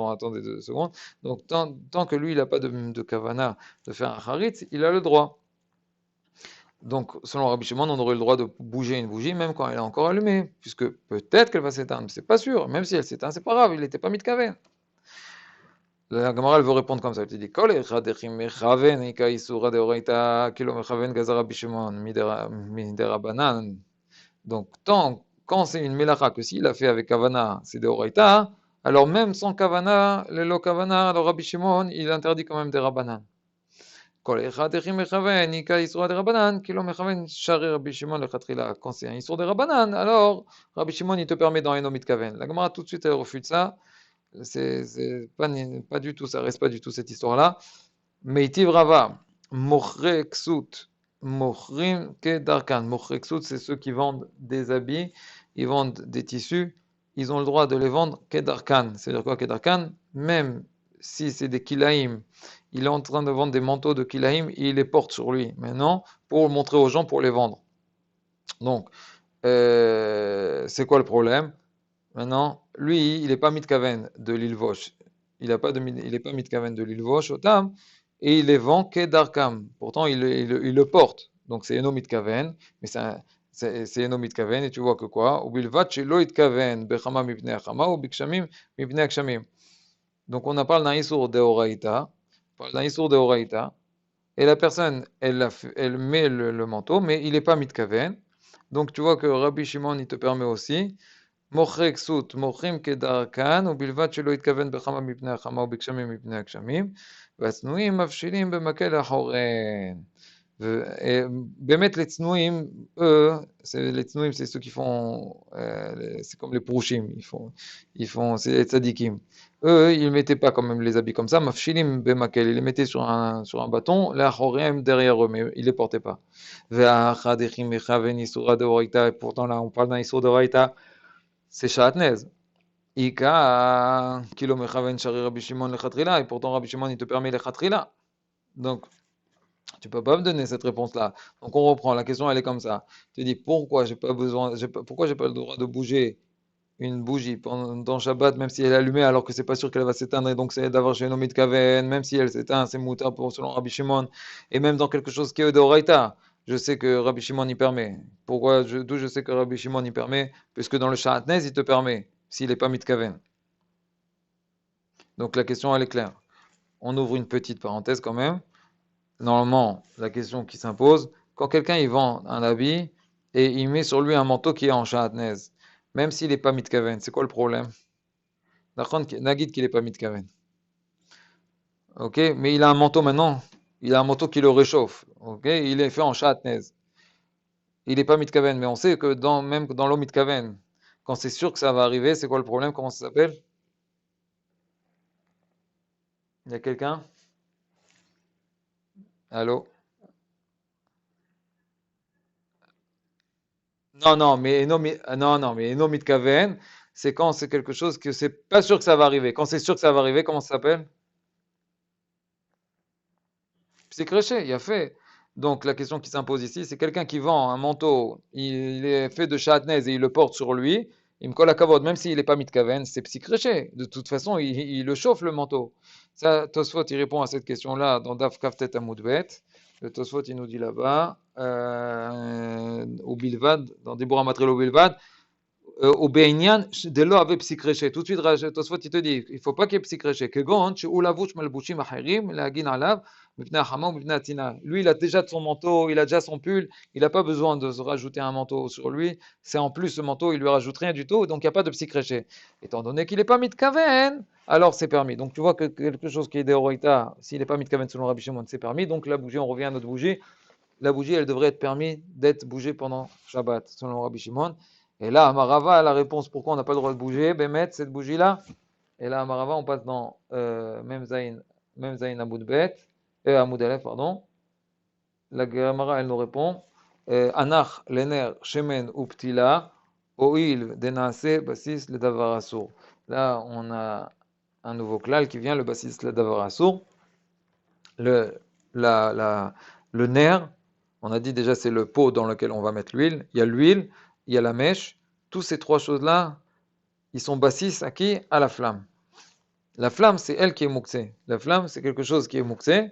attendez 2 secondes. Donc, tant que lui, il n'a pas de kavana de faire un haritz, il a le droit. Donc, selon Rabbi Shimon, on aurait le droit de bouger une bougie, même quand elle est encore allumée, puisque peut-être qu'elle va s'éteindre, c'est pas sûr. Même si elle s'éteint, c'est pas grave, il n'était pas mitkaven. La Gemara, elle veut répondre comme ça. Elle te dit, Kol echad echim mechaven, ika isura deoraita, kilo mechaven gazar Rabbi Shimon, miderabanan. Donc, quand c'est une melacha, que s'il a fait avec Kavana, c'est de Horaïta, alors même sans Kavana, le lo Kavana, alors Rabbi Shimon, il interdit quand même des Rabbanan. כל אחד איך מכוון, איכא איסורא דרבנן, כי לא מכוון שרי רבי שמעון לכתחילה. Quand c'est un isur de Rabbanan, alors Rabbi Shimon il te permet dans Eno mitkaven. La Gemara tout de suite elle refute ça. C'est pas du tout, ça reste pas du tout cette histoire-là. Meitiv Rava, mochre ksut, mochrim kedarkan. Mochre ksut, c'est ceux qui vendent des habits, ils vendent des tissus, ils ont le droit de les vendre kedarkan. C'est-à-dire quoi kedarkan? Même si c'est des kilaïm, il est en train de vendre des manteaux de kilaïm, il les porte sur lui maintenant pour montrer aux gens, pour les vendre. Donc, c'est quoi le problème? Maintenant, lui, il n'est pas mitkaven de l'île Vosh. Il n'est pas mitkaven de l'île Vosh, Otam, et il les vend kedarkam. Pourtant, il le porte. Donc, c'est eno mitkaven, mais c'est eno mitkaven, et tu vois que quoi? Ubilvat shelo itkaven bechama mipnei achama ou bikshamim mipnei akshamim. Donc, on a parlé d'un isur de Horaïta, et la personne, elle met le manteau, mais il n'est pas mitkaven. Donc, tu vois que Rabbi Shimon, il te permet aussi. מוכרי כסות, מוכרים כדרכן, ובלבד שלא יתכוון בכמה מפני החמה ובגשמים מפני הגשמים, והצנועים מבשילים במקל אחורן. ובאמת לצנועים, les צנועים c'est ceux qui font, c'est comme les prouchim, c'est les tzadikim. Eux, ils ne mettaient pas quand même les habits comme ça, mafshilim bemakel, ils les mettaient sur un bâton, les achorem derrière eux, mais ils ne les portaient pas. Ve'achadechim mechaven isura de horaïta, et pourtant là on parle d'un isur de horaïta, c'est Shahatnez. Ika, kilo mechaven shari Rabbi Shimon lechatchila, et pourtant Rabbi Shimon il te permet lechatchila. Donc, tu peux pas me donner cette réponse-là. Donc, on reprend. La question elle est comme ça. Tu dis pourquoi j'ai pas le droit de bouger une bougie pendant Shabbat, même si elle est allumée, alors que c'est pas sûr qu'elle va s'éteindre, et donc c'est d'avoir chez Nomit Kaven, même si elle s'éteint, c'est mouta pour selon Rabbi Shimon, et même dans quelque chose qui est de Horaïta. Je sais que Rabbi Shimon y permet. D'où je sais que Rabbi Shimon y permet? Puisque dans le Shahatnez, il te permet, s'il n'est pas mitkaven. Donc la question, elle est claire. On ouvre une petite parenthèse quand même. Normalement, la question qui s'impose, quand quelqu'un il vend un habit et il met sur lui un manteau qui est en Shahatnez, même s'il n'est pas mitkaven, c'est quoi le problème? Nagid qu'il n'est pas mitkaven. Ok, mais il a un manteau maintenant. Il a un manteau qui le réchauffe. Ok, il est fait en Shahatnez. Il n'est pas mitkaven, mais on sait que même dans l'eau mitkaven, quand c'est sûr que ça va arriver, c'est quoi le problème? Comment ça s'appelle? Il y a quelqu'un? Allô? Mais non mitkaven, c'est quand c'est quelque chose que c'est pas sûr que ça va arriver. Quand c'est sûr que ça va arriver, comment ça s'appelle? Psychréché, il a fait. Donc la question qui s'impose ici, c'est quelqu'un qui vend un manteau, il est fait de Shahatnez et il le porte sur lui, il me colle à kavod, même s'il n'est pas mitkaven, c'est psychréché. De toute façon, il le chauffe le manteau. Ça, Tosfot, il répond à cette question-là dans Daf Kaftet Amoudbet. Le Tosfot, il nous dit là-bas, au Bilvad, dans Dibura Matrel au Bilvad, au Beinian, de l'eau avec psychréché. Tout de suite, Tosfot, il te dit, il ne faut pas qu'il y ait psychréché. Que gon, ou la vouch malbouchim ahirim, la gin alav, lui, il a déjà de son manteau, il a déjà son pull, il n'a pas besoin de se rajouter un manteau sur lui. C'est en plus ce manteau, il lui rajoute rien du tout, donc il n'y a pas de psychréché. Étant donné qu'il n'est pas mitkaven, alors c'est permis. Donc tu vois que quelque chose qui est d'Eoraita, s'il n'est pas mitkaven selon Rabbi Shimon, c'est permis. Donc la bougie, on revient à notre bougie. La bougie, elle devrait être permis d'être bougée pendant Shabbat, selon Rabbi Shimon. Et là, Amarava a la réponse pourquoi on n'a pas le droit de bouger. Bémet, cette bougie-là. Et là, Amarava, on passe dans Mem Zain Amoudbet. Amoud Aleph, pardon. La Gemara, elle nous répond Anach, Lener, Shemen ou Ptila, Oil, Denase, Basis, le Davar Assour. Là, on a un nouveau klal qui vient, le Basis, le Davar Assour. Le nerf, on a dit déjà, c'est le pot dans lequel on va mettre l'huile. Il y a l'huile, il y a la mèche. Tous ces trois choses-là, ils sont bassis à qui? À la flamme. La flamme, c'est elle qui est mouxée. La flamme, c'est quelque chose qui est mouxé.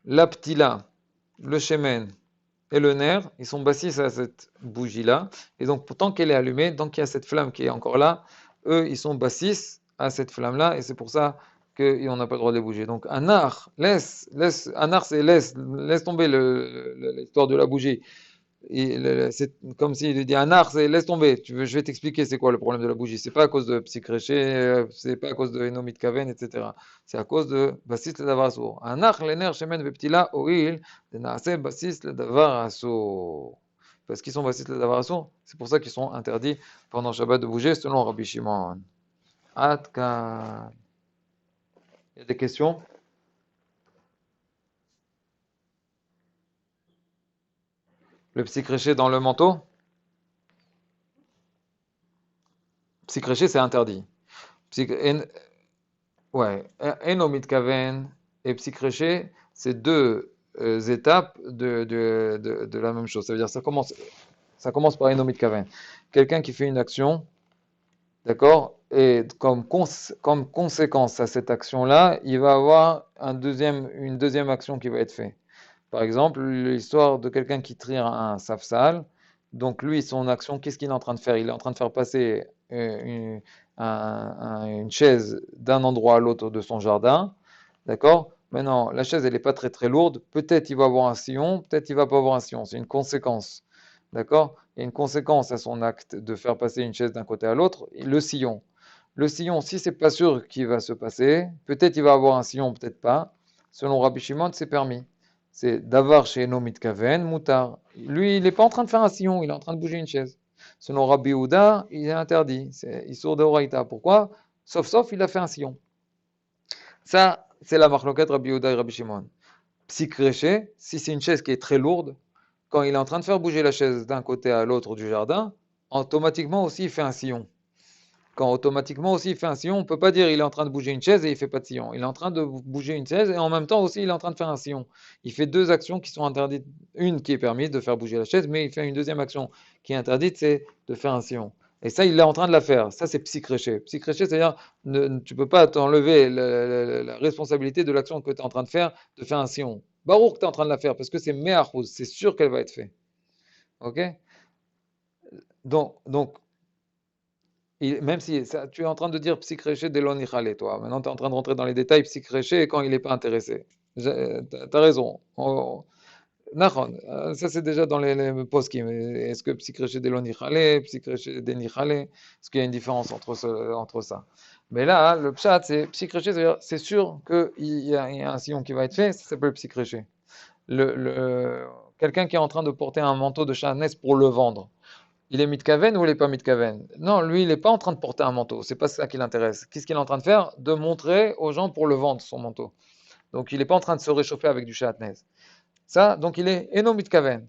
La ptila, le shemen et le nerf, ils sont bassis à cette bougie-là. Et donc, tant qu'elle est allumée, tant qu'il y a cette flamme qui est encore là, eux, ils sont bassis à cette flamme-là. Et c'est pour ça qu'on n'a pas le droit de les bouger. Donc, anar, c'est laisse tomber l'histoire de la bougie. C'est comme s'il lui dit un art, c'est laisse tomber. Je vais t'expliquer c'est quoi le problème de la bougie. C'est pas à cause de psychréché, c'est pas à cause de Enomit Kaven, etc. C'est à cause de basis le davar assour. Un art, l'éner, shemen, veptila, oil, de naase basis le davar assour. Parce qu'ils sont basis le davar assour, c'est pour ça qu'ils sont interdits pendant Shabbat de bouger selon Rabbi Shimon. Atkan. Il y a des questions? Le psychréché dans le manteau? Psychréché, c'est interdit. Ouais, Enomit Kaven et Psychréché, c'est deux étapes de la même chose. Ça veut dire ça commence par Enomit Kaven. Quelqu'un qui fait une action, d'accord, et comme conséquence à cette action-là, il va avoir une deuxième action qui va être faite. Par exemple, l'histoire de quelqu'un qui tire un safsal. Donc lui, son action, qu'est-ce qu'il est en train de faire? Il est en train de faire passer une chaise d'un endroit à l'autre de son jardin. D'accord? Maintenant, la chaise, elle n'est pas très très lourde. Peut-être il va avoir un sillon, peut-être il va pas avoir un sillon. C'est une conséquence. D'accord? Il y a une conséquence à son acte de faire passer une chaise d'un côté à l'autre. Le sillon. Le sillon, si c'est pas sûr qu'il va se passer, peut-être il va avoir un sillon, peut-être pas. Selon Rabbi Shimon, c'est permis. C'est d'avar chez Nomit Kaven, Moutar. Lui, il n'est pas en train de faire un sillon, il est en train de bouger une chaise. Selon Rabbi Houda, il est interdit. C'est Issour de Horaïta. Pourquoi? Sauf, il a fait un sillon. Ça, c'est la marloquette Rabbi Houda et Rabbi Shimon. Psychréché, si c'est une chaise qui est très lourde, quand il est en train de faire bouger la chaise d'un côté à l'autre du jardin, automatiquement aussi il fait un sillon. Quand automatiquement aussi il fait un sillon, on ne peut pas dire il est en train de bouger une chaise et il fait pas de sillon. Il est en train de bouger une chaise et en même temps aussi il est en train de faire un sillon. Il fait deux actions qui sont interdites. Une qui est permise de faire bouger la chaise, mais il fait une deuxième action qui est interdite, c'est de faire un sillon. Et ça, il est en train de la faire. Ça, c'est psychréché. Psychréché, c'est-à-dire, tu ne peux pas t'enlever la responsabilité de l'action que tu es en train de faire un sillon. Barouk, tu es en train de la faire parce que c'est méachouz, c'est sûr qu'elle va être faite. Ok? Donc, même si tu es en train de dire psychréché d'Elon Ichale, toi. Maintenant, tu es en train de rentrer dans les détails psychréché quand il n'est pas intéressé. Tu as raison. Nahon, ça c'est déjà dans les poskim. Est-ce que psychréché d'Elon Ichale, psychréché d'Enichale, est-ce qu'il y a une différence entre ça? Mais là, le pshat, c'est psychréché, c'est-à-dire c'est sûr qu'il y a un sillon qui va être fait, ça s'appelle psychréché. Quelqu'un qui est en train de porter un manteau de Shahanès pour le vendre. Il est mitkaven ou il n'est pas mitkaven? Non, lui, il n'est pas en train de porter un manteau. C'est pas ça qui l'intéresse. Qu'est-ce qu'il est en train de faire? De montrer aux gens pour le vendre, son manteau. Donc, il n'est pas en train de se réchauffer avec du shatnez. Ça, donc, il est eno mitkaven.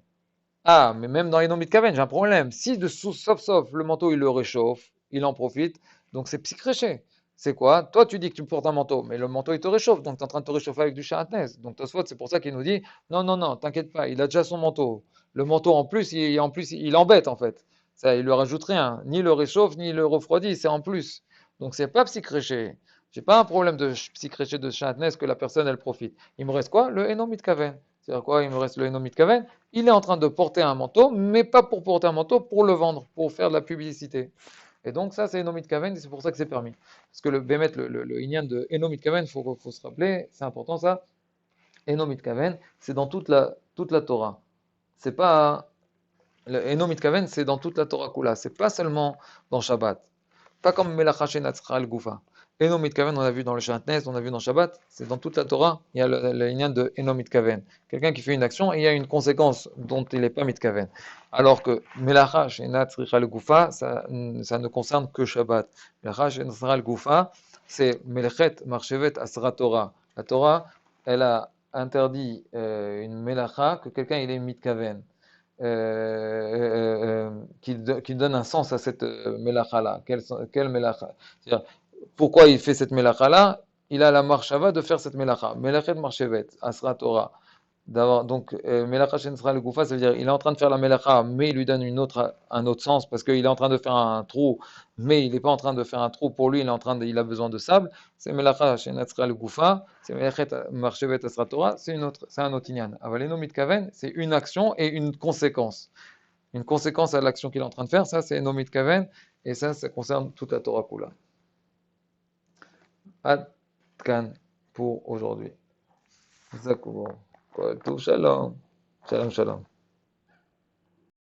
Ah, mais même dans eno mitkaven, j'ai un problème. Si sauf, le manteau, il le réchauffe, il en profite, donc c'est psychréché. C'est quoi? Toi, tu dis que tu portes un manteau, mais le manteau, il te réchauffe, donc tu es en train de te réchauffer avec du shatnez. Donc, Tosfot, c'est pour ça qu'il nous dit, non, non, non, t'inquiète pas, il a déjà son manteau. Le manteau, en plus, il embête, en fait. Ça, il lui rajoute rien. Ni le réchauffe, ni le refroidit, c'est en plus. Donc, c'est pas psychréché. J'ai pas un problème de psychréché de shatnez que la personne, elle profite. Il me reste quoi? Le enomit kaven. C'est-à-dire quoi? Il me reste le enomit kaven. Il est en train de porter un manteau, mais pas pour porter un manteau, pour le vendre, pour faire de la publicité. Et donc ça, c'est Enomit Kaven, et c'est pour ça que c'est permis. Parce que le Bémet, le Inyan de Enomit Kaven, il faut se rappeler, c'est important ça, Enomit Kaven, c'est dans toute la Torah. C'est pas, le Enomit Kaven, c'est dans toute la Torah Kula, c'est pas seulement dans Shabbat. Pas comme Melacha Shenatzra al Gufa. Eno Mitkaven, on a vu dans le Shatnez, on a vu dans Shabbat, c'est dans toute la Torah, il y a le Inyan de Eno Mitkaven. Quelqu'un qui fait une action et il y a une conséquence dont il n'est pas Mitkaven. Alors que Melacha Shenatzra al Gufa, ça ne concerne que Shabbat. Melacha Shenatzra al Gufa, c'est Melechet Marchevet Asra Torah. La Torah, elle a interdit une Melacha que quelqu'un il est Mitkaven. Qui donne un sens à cette melacha-là. Quelle melacha? C'est-à-dire, pourquoi il fait cette melacha-là? Il a la marshava de faire cette melacha. Melachet marchevet, asra Torah. Donc, melacha shensra le goufa, ça veut dire il est en train de faire la melacha, mais il lui donne un autre sens, parce qu'il est en train de faire un trou, mais il n'est pas en train de faire un trou pour lui, il a besoin de sable. C'est melacha shensra le goufa, c'est melachet marchevet asra Torah, c'est un autre inyan. Avaleno mitkaven, c'est une action et une conséquence. Une conséquence à l'action qu'il est en train de faire, ça c'est Nomit Kaven, et ça concerne toute la Torah Kula. Ad Kan pour aujourd'hui. Zakou. Shalom. Shalom, shalom.